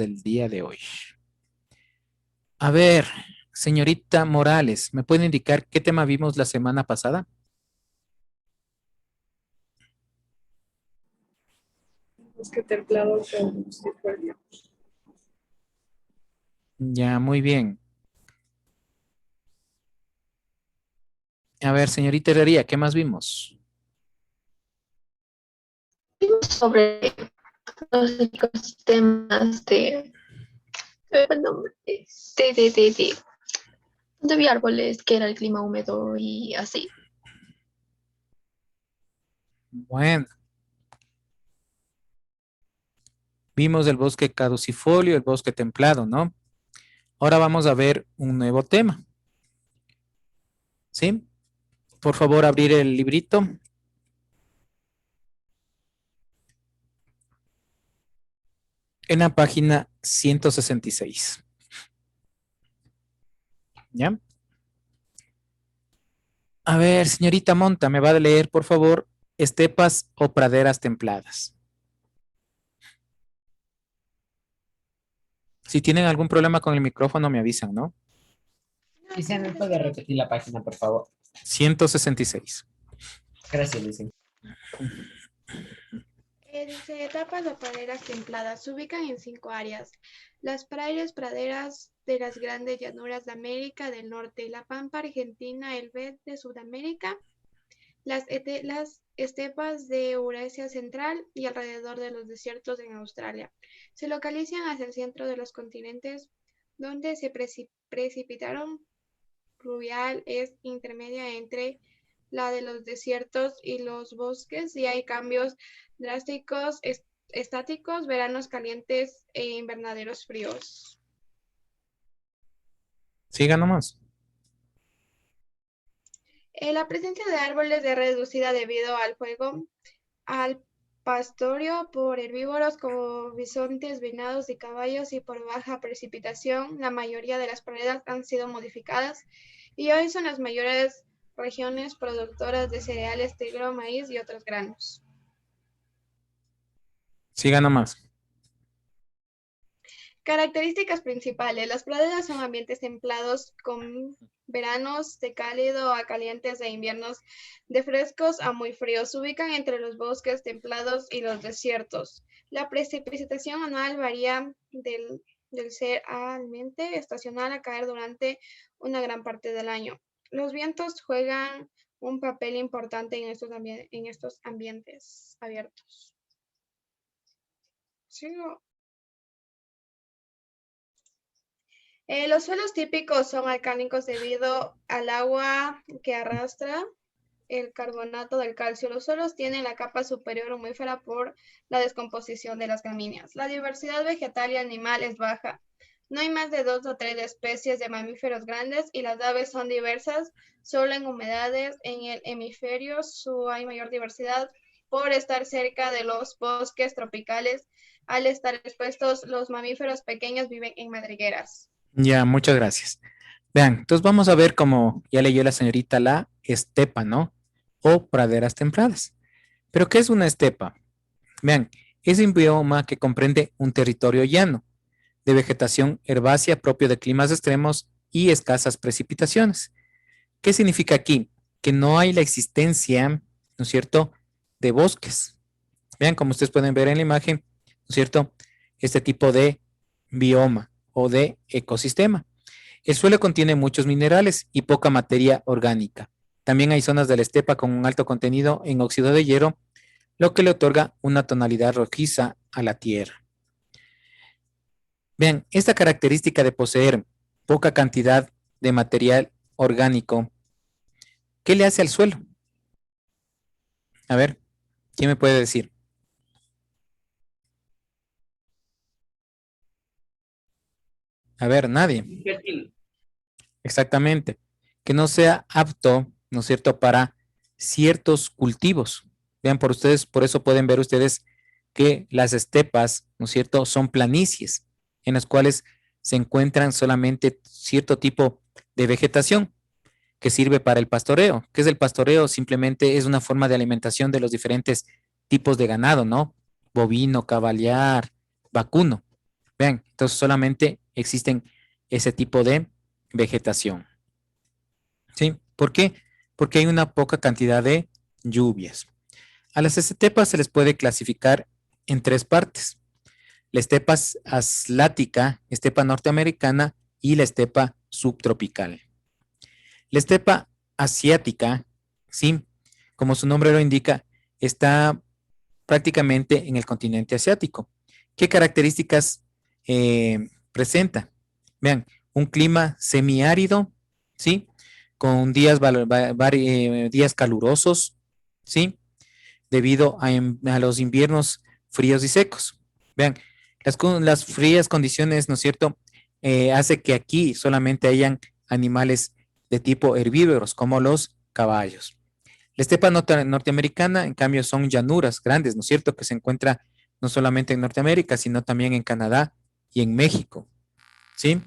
del día de hoy. A ver, señorita Morales, ¿me puede indicar qué tema vimos la semana pasada? Bosque templado caducifolio. Ya, muy bien. A ver, señorita Herrería, ¿qué más vimos? Sobre los ecosistemas el nombre, donde había árboles, que era el clima húmedo y así. Bueno, vimos el bosque caducifolio, el bosque templado, ¿no? Ahora vamos a ver un nuevo tema. ¿Sí? Por favor, abrir el librito. En la página 166. ¿Ya? A ver, señorita Monta, ¿me va a leer, por favor, estepas o praderas templadas? Si tienen algún problema con el micrófono, me avisan, ¿no? Licencia, ¿me puede repetir la página, por favor? 166. Gracias, licencia. Dice, etapas o praderas templadas. Se ubican en 5 áreas. Las praderas de las grandes llanuras de América del Norte, la pampa argentina, el BED de Sudamérica, las estepas de Eurasia Central y alrededor de los desiertos en Australia. Se localizan hacia el centro de los continentes donde se precipitaron pluvial es intermedia entre la de los desiertos y los bosques y hay cambios drásticos estáticos, veranos calientes e invernaderos fríos. Siga nomás. La presencia de árboles es reducida debido al fuego, al pastoreo por herbívoros como bisontes, venados y caballos y por baja precipitación. La mayoría de las praderas han sido modificadas y hoy son las mayores regiones productoras de cereales, trigo, maíz y otros granos. Siga nomás. Características principales. Las praderas son ambientes templados con veranos de cálido a calientes e inviernos de frescos a muy fríos. Se ubican entre los bosques templados y los desiertos. La precipitación anual varía del ser altamente estacional a caer durante una gran parte del año. Los vientos juegan un papel importante en estos ambientes abiertos. ¿Sigo? Los suelos típicos son alcálicos debido al agua que arrastra el carbonato del calcio. Los suelos tienen la capa superior humífera por la descomposición de las gramíneas. La diversidad vegetal y animal es baja. No hay más de 2 o 3 especies de mamíferos grandes y las aves son diversas. Solo en humedades en el hemisferio sur hay mayor diversidad por estar cerca de los bosques tropicales. Al estar expuestos, los mamíferos pequeños viven en madrigueras. Ya, muchas gracias. Vean, entonces vamos a ver, como ya leyó la señorita, la estepa, ¿no? O praderas templadas. ¿Pero qué es una estepa? Vean, es un bioma que comprende un territorio llano, de vegetación herbácea propio de climas extremos y escasas precipitaciones. ¿Qué significa aquí? Que no hay la existencia, ¿no es cierto?, de bosques. Vean, como ustedes pueden ver en la imagen, ¿no es cierto?, este tipo de bioma o de ecosistema. El suelo contiene muchos minerales y poca materia orgánica. También hay zonas de la estepa con un alto contenido en óxido de hierro, lo que le otorga una tonalidad rojiza a la tierra. Vean, esta característica de poseer poca cantidad de material orgánico, ¿qué le hace al suelo? A ver, ¿quién me puede decir? A ver, nadie. Exactamente. Que no sea apto, ¿no es cierto?, para ciertos cultivos. Vean, por ustedes, por eso pueden ver ustedes que las estepas, ¿no es cierto?, son planicies en las cuales se encuentran solamente cierto tipo de vegetación que sirve para el pastoreo. ¿Qué es el pastoreo? Simplemente es una forma de alimentación de los diferentes tipos de ganado, ¿no? Bovino, caballar, vacuno. Vean, entonces solamente existen ese tipo de vegetación. ¿Sí? ¿Por qué? Porque hay una poca cantidad de lluvias. A las estepas se les puede clasificar en tres partes. La estepa aslática, estepa norteamericana y la estepa subtropical. La estepa asiática, sí, como su nombre lo indica, está prácticamente en el continente asiático. ¿Qué características presenta? Vean, un clima semiárido, ¿sí? Con días calurosos, ¿sí? Debido a los inviernos fríos y secos. Vean, las frías condiciones, ¿no es cierto? Hace que aquí solamente hayan animales de tipo herbívoros, como los caballos. La estepa norteamericana, en cambio, son llanuras grandes, ¿no es cierto? Que se encuentra no solamente en Norteamérica, sino también en Canadá y en México, ¿sí?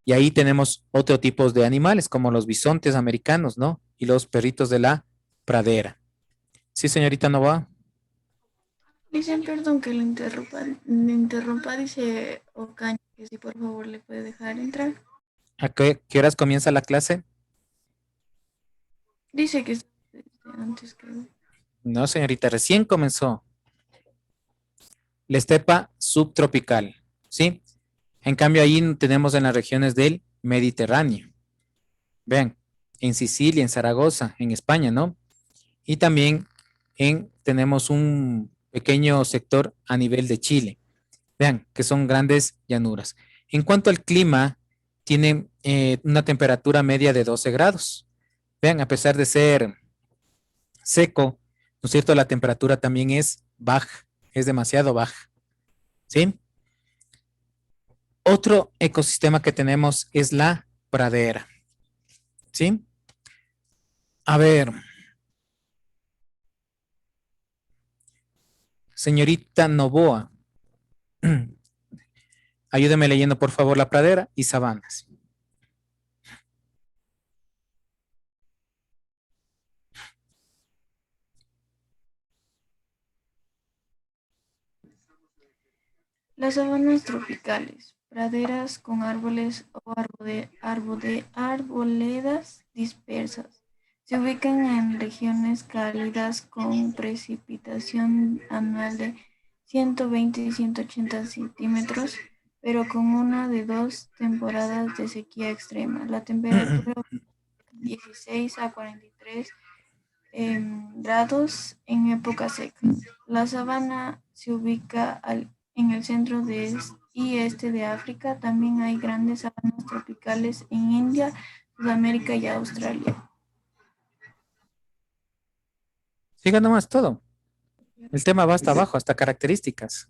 Y ahí tenemos otro tipo de animales, como los bisontes americanos, ¿no? Y los perritos de la pradera. Sí, señorita Novoa. Dicen, perdón que le interrumpa, dice Ocaña, que si por favor le puede dejar entrar. ¿A qué horas comienza la clase? Dice que antes que... No, señorita, recién comenzó. La estepa subtropical, ¿sí? En cambio, ahí tenemos en las regiones del Mediterráneo. Vean, en Sicilia, en Zaragoza, en España, ¿no? Y también tenemos un pequeño sector a nivel de Chile. Vean, que son grandes llanuras. En cuanto al clima, tienen una temperatura media de 12 grados. Vean, a pesar de ser seco, ¿no es cierto? La temperatura también es baja, es demasiado baja, ¿sí? Otro ecosistema que tenemos es la pradera, ¿sí? A ver, señorita Novoa, ayúdeme leyendo por favor la pradera y sabanas. Las sabanas tropicales, praderas con árboles o arboledas dispersas. Se ubican en regiones cálidas con precipitación anual de 120 y 180 centímetros, pero con una de dos temporadas de sequía extrema. La temperatura 16 a 43 grados en época seca. La sabana se ubica en el centro y este de África. También hay grandes sabanas tropicales en India, Sudamérica y Australia. Siga nomás todo. El tema va hasta abajo, hasta características.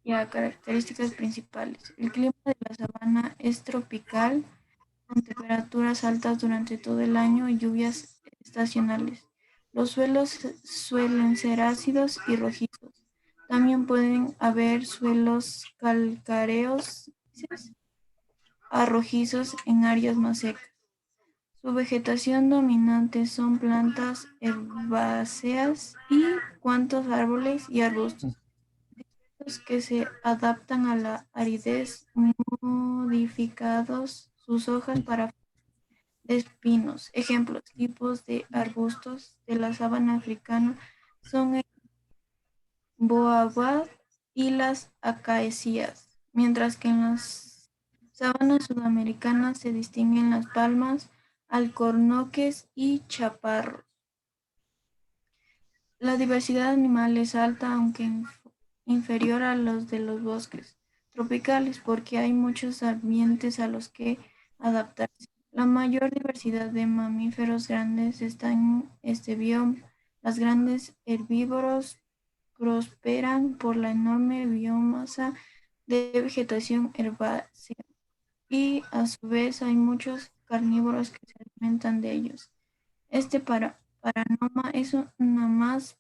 Ya, características principales. El clima de la sabana es tropical, con temperaturas altas durante todo el año y lluvias estacionales. Los suelos suelen ser ácidos y rojizos. También pueden haber suelos calcáreos a rojizos en áreas más secas. Su vegetación dominante son plantas herbáceas y cuantos árboles y arbustos que se adaptan a la aridez, modificados sus hojas para de espinos. Ejemplos, tipos de arbustos de la sabana africana son el baobab y las acacias, mientras que en las sabanas sudamericanas se distinguen las palmas, alcornoques y chaparros. La diversidad animal es alta, aunque inferior a los de los bosques tropicales, porque hay muchos ambientes a los que adaptarse. La mayor diversidad de mamíferos grandes está en este bioma. Las grandes herbívoros prosperan por la enorme biomasa de vegetación herbácea y a su vez hay muchos carnívoros que se alimentan de ellos. Este panorama es una más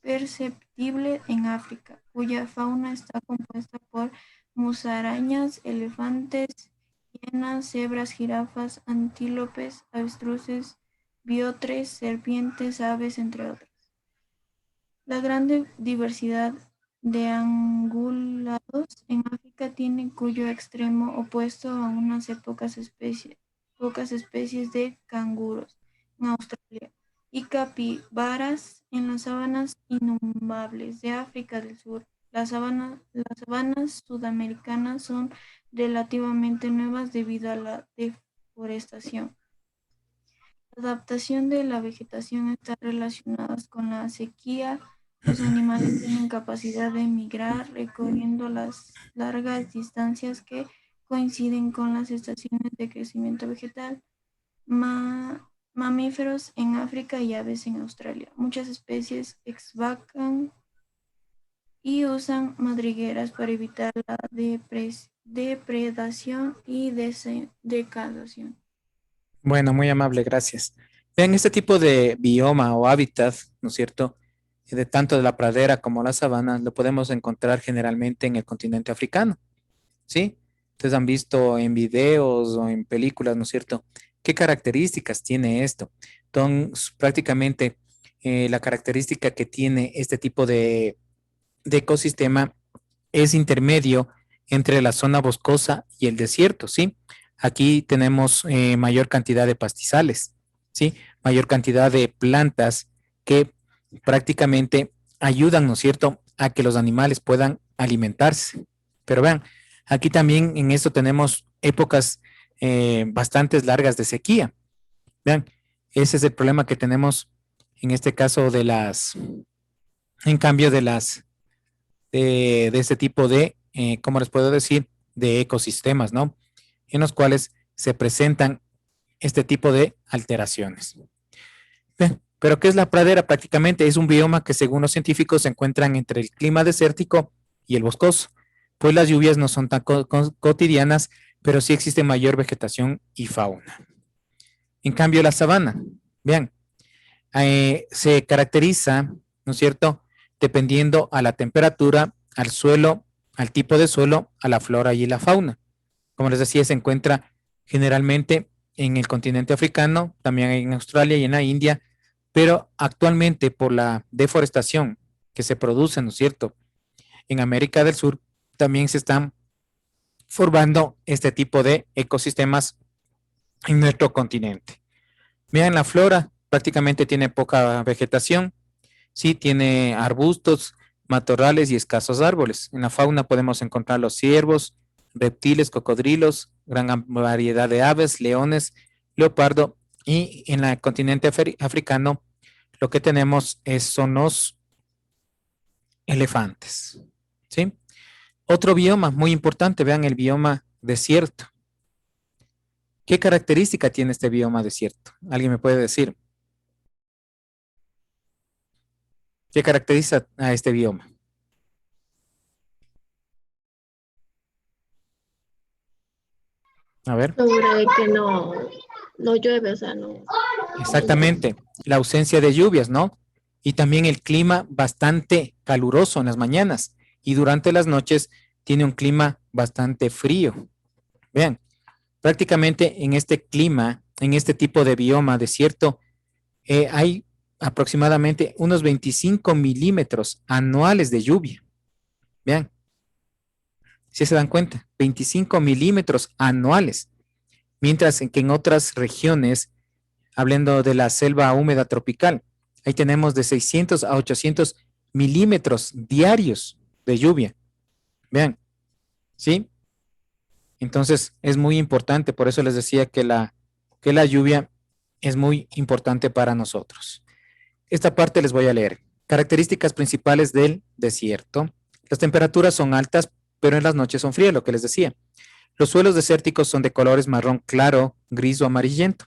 perceptible en África, cuya fauna está compuesta por musarañas, elefantes, hienas, cebras, jirafas, antílopes, avestruces, biotres, serpientes, aves, entre otras. La gran diversidad deangulados en África tiene cuyo extremo opuesto a unas pocas especies de canguros en Australia y capibaras en las sabanas inundables de África del Sur. Las sabanas sudamericanas son relativamente nuevas debido a la deforestación. La adaptación de la vegetación está relacionada con la sequía. Los animales tienen capacidad de migrar recorriendo las largas distancias que coinciden con las estaciones de crecimiento vegetal. Mamíferos en África y aves en Australia. Muchas especies excavan y usan madrigueras para evitar la depredación y degradación. Bueno, muy amable, gracias. Vean, este tipo de bioma o hábitat, ¿no es cierto? De tanto de la pradera como la sabana, lo podemos encontrar generalmente en el continente africano, ¿sí? Ustedes han visto en videos o en películas, ¿no es cierto? ¿Qué características tiene esto? Entonces, prácticamente la característica que tiene este tipo de ecosistema es intermedio entre la zona boscosa y el desierto, ¿sí? Aquí tenemos mayor cantidad de pastizales, ¿sí? Mayor cantidad de plantas que prácticamente ayudan, ¿no es cierto?, a que los animales puedan alimentarse. Pero vean, aquí también en esto tenemos épocas bastante largas de sequía. Vean, ese es el problema que tenemos en este caso en cambio de este tipo de, ¿cómo les puedo decir? De ecosistemas, ¿no? En los cuales se presentan este tipo de alteraciones. Bien, pero ¿qué es la pradera? Prácticamente es un bioma que según los científicos se encuentran entre el clima desértico y el boscoso, pues las lluvias no son tan cotidianas, pero sí existe mayor vegetación y fauna. En cambio, la sabana, vean, se caracteriza, ¿no es cierto?, dependiendo a la temperatura, al suelo, al tipo de suelo, a la flora y la fauna. Como les decía, se encuentra generalmente en el continente africano, también en Australia y en la India, pero actualmente por la deforestación que se produce, ¿no es cierto?, en América del Sur, también se están formando este tipo de ecosistemas en nuestro continente. Vean, la flora prácticamente tiene poca vegetación, sí, tiene arbustos, matorrales y escasos árboles. En la fauna podemos encontrar los ciervos, reptiles, cocodrilos, gran variedad de aves, leones, leopardo, y en el continente africano lo que tenemos son los elefantes, ¿sí? Otro bioma muy importante, vean el bioma desierto. ¿Qué característica tiene este bioma desierto? ¿Alguien me puede decir? ¿Qué caracteriza a este bioma? A ver. Sobre que no llueve, o sea, no. Exactamente, la ausencia de lluvias, ¿no? Y también el clima bastante caluroso en las mañanas y durante las noches tiene un clima bastante frío. Vean, prácticamente en este clima, en este tipo de bioma desierto, hay aproximadamente unos 25 milímetros anuales de lluvia. Vean, si se dan cuenta, 25 milímetros anuales, mientras que en otras regiones, hablando de la selva húmeda tropical, ahí tenemos de 600 a 800 milímetros diarios de lluvia. Vean, ¿sí? Entonces es muy importante, por eso les decía que la lluvia es muy importante para nosotros. Esta parte les voy a leer. Características principales del desierto. Las temperaturas son altas, pero en las noches son frías, lo que les decía. Los suelos desérticos son de colores marrón claro, gris o amarillento.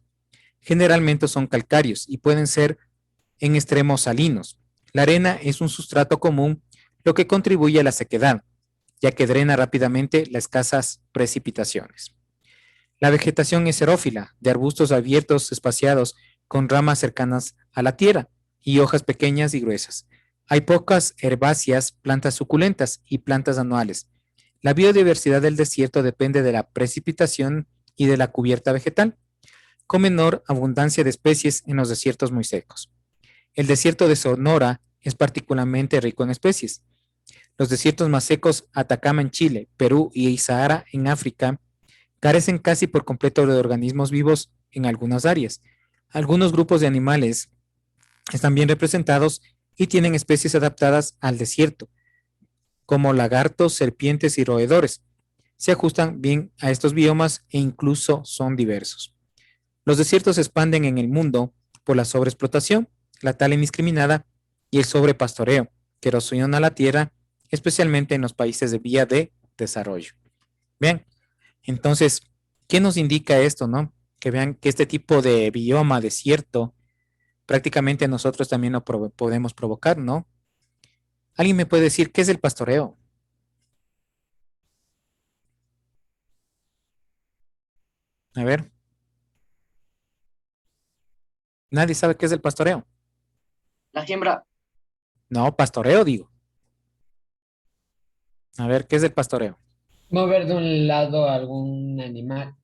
Generalmente son calcáreos y pueden ser en extremos salinos. La arena es un sustrato común, lo que contribuye a la sequedad, ya que drena rápidamente las escasas precipitaciones. La vegetación es xerófila, de arbustos abiertos espaciados con ramas cercanas a la tierra y hojas pequeñas y gruesas. Hay pocas herbáceas, plantas suculentas y plantas anuales. La biodiversidad del desierto depende de la precipitación y de la cubierta vegetal, con menor abundancia de especies en los desiertos muy secos. El desierto de Sonora es particularmente rico en especies. Los desiertos más secos, Atacama en Chile, Perú y Sahara en África, carecen casi por completo de organismos vivos en algunas áreas. Algunos grupos de animales están bien representados y tienen especies adaptadas al desierto, como lagartos, serpientes y roedores. Se ajustan bien a estos biomas e incluso son diversos. Los desiertos se expanden en el mundo por la sobreexplotación, la tala indiscriminada y el sobrepastoreo, que erosiona la tierra, especialmente en los países de vía de desarrollo. Bien, entonces, ¿qué nos indica esto, no? Que vean que este tipo de bioma desierto prácticamente nosotros también lo podemos provocar, ¿no? ¿Alguien me puede decir qué es el pastoreo? A ver, nadie sabe qué es el pastoreo. La siembra, No, pastoreo digo. A ver, ¿qué es el pastoreo? Mover de un lado a algún animal,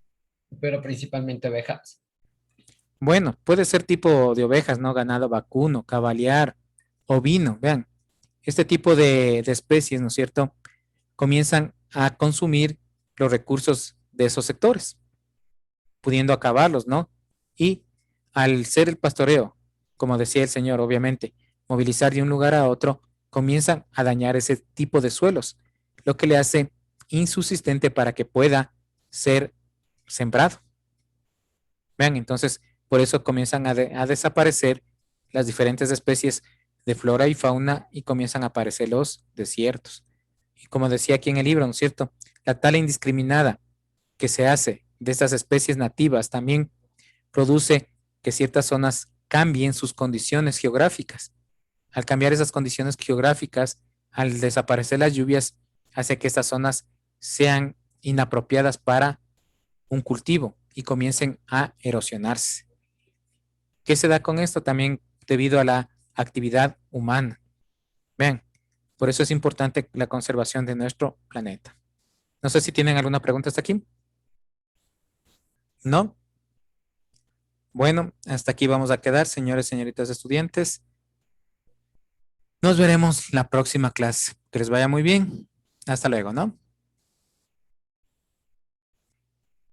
pero principalmente ovejas. Bueno, puede ser tipo de ovejas, ¿no? Ganado vacuno, cabalear, ovino, vean. Este tipo de especies, ¿no es cierto? Comienzan a consumir los recursos de esos sectores, pudiendo acabarlos, ¿no? Y al ser el pastoreo, como decía el señor, obviamente, movilizar de un lugar a otro, comienzan a dañar ese tipo de suelos, lo que le hace insubsistente para que pueda ser sembrado. Vean, entonces, por eso comienzan a desaparecer las diferentes especies de flora y fauna y comienzan a aparecer los desiertos. Y como decía aquí en el libro, ¿no es cierto? La tala indiscriminada que se hace de estas especies nativas también produce que ciertas zonas cambien sus condiciones geográficas. Al cambiar esas condiciones geográficas, al desaparecer las lluvias, hace que estas zonas sean inapropiadas para un cultivo y comiencen a erosionarse. ¿Qué se da con esto? También debido a la actividad humana. Vean, por eso es importante la conservación de nuestro planeta. No sé si tienen alguna pregunta hasta aquí. ¿No? Bueno, hasta aquí vamos a quedar, señores y señoritas estudiantes. Nos veremos la próxima clase. Que les vaya muy bien. Hasta luego, ¿no?